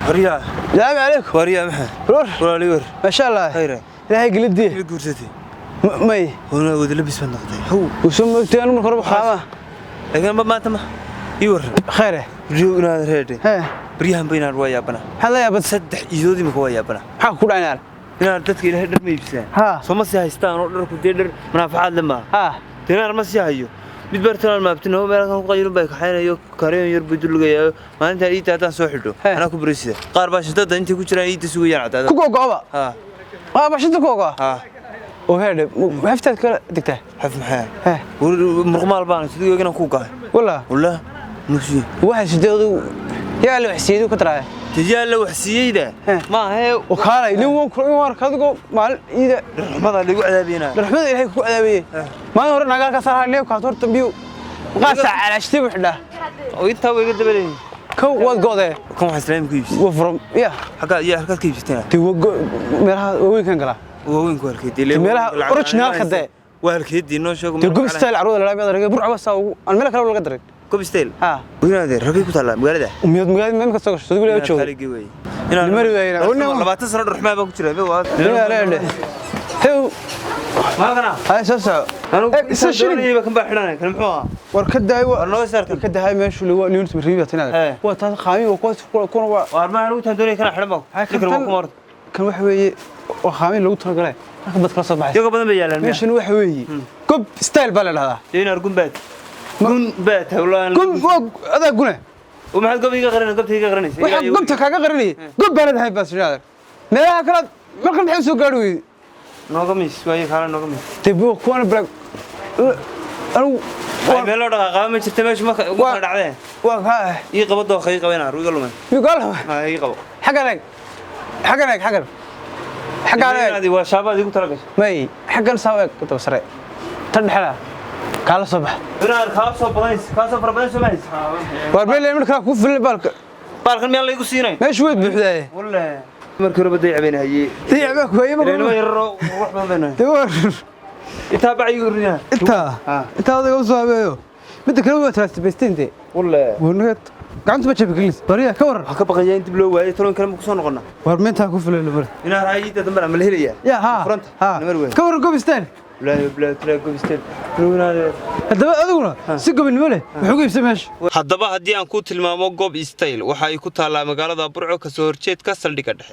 وريا السلام عليكم وريا محا رور ولا ليور ما شاء الله خير إلهي قلدي قرستي ماي هنا ود لبس من نقدي هو وسم تانو من قرب خامة لكن ما تما يور خيره ريونا ريدي ها بريهم بين الرواية بنا هلا يا بس صدق يزودي مكوايا بنا حق كل عيال هنا dadka ilaahay dhar ma iibsaan ها soo ma sii haystaan oo dharku deedar manaafacaad lama ها dinar ma sii hayo mid bartaan ma abtino meelahan ku qayrin bay ka xaynayo kareen yar budulgayo maalinta ay taatan soo xidho ana ku bariisida qaar baa shidada intii ku jiraan iida sugayaan cadada ku go'oba ha ba shida ku go'o ha oo heede haftaad kala digtaa xaf maxaa ها murqmaal baan sidoo inaan ku gaay والله nusi waxa sideedu yaa la waxsiido ka taraa tijaal la waxsiiyayda ma ahay وكالي nin wan ku war kadigo maal ida raxmada lagu cadaabina raxmada ilaahay ku cadaabiyay ma hore naga ka saar leeyo ka horta biyo qaasa calaashti wixda oo inta way ga dabaleen kow wad go'day kan waxa islaamku iibsi وفرم يا halka ka iibsatay تي meelaha weyn kan gala weyn ku halkeedii meelaha original ka day وهالكيدي نو شو تي قب ستايل عروض لا بيقدر برع بس او ان ملك لو laga daray قب ستايل ها وين رقي ku taala magaalada magaalada ka soo gasho sidoo kale joogo khaligi way inaan mari weeyna wana 20 sano dhurxmaa baa ku jira لا هو ما kana هاي ساسو انا سشري ba kan baa xidhanay kan muxuu war ka daay noo saarkan ka daay meeshu loo news riiba tanaada waa taa qaami oo kuna waa war ma anu tan doonay kana xidhan baa fikir waa kumar kan waxa weeye oo qaami lagu talagalay marka bad kala soo baxay iyaga badan bay yaalaan meeshan waxa weeye gob style baa la dhahaa dinar gunbaad hawlaan gun adaa gune وما حد قبل يقرن قبل يقرن waxa gobta kaga qarinay gob baa leedahay bas shiraad meelaha kala markan maxay soo gaadhay nooga mis way kala nooga mis tibo kuwan black anu way meel oo dhaqaaqay ma jirto meesha ma dhacdeen waa ha ii qabado khayr qabayna ruuga luman yugal ha ii qabo حقا هذه وشابات يقول ترى ماي حقا سواك توسري تنحلا قال صبح انا كاسو بربانيس ما هيس واربيل لي marka ku fil balka meel la igu siinay meesh weed buuxday wallahi markii raba dayacbeen hayay dayacba ku hayay ma yaro wax badan dawar inta bacay gurina inta adiga soo habeeyo mid kale waa taasbeestinte wallahi ونقط قعدت بشوف كليس بريا كور ka baqayay inta loo waayay taloon kale ma ku soo noqona war meenta ku filay mar ina raayida dambe ma la helaya يا ها كور قبستان بلا ترى قبستان لونا hadaba adiguna si gobnimo leh wuxuu iibsay meesh haddaba hadii aan ku tilmaamo goob style waxa ay ku taalaa magaalada Burco ka soo horjeedka saldhiga dhexe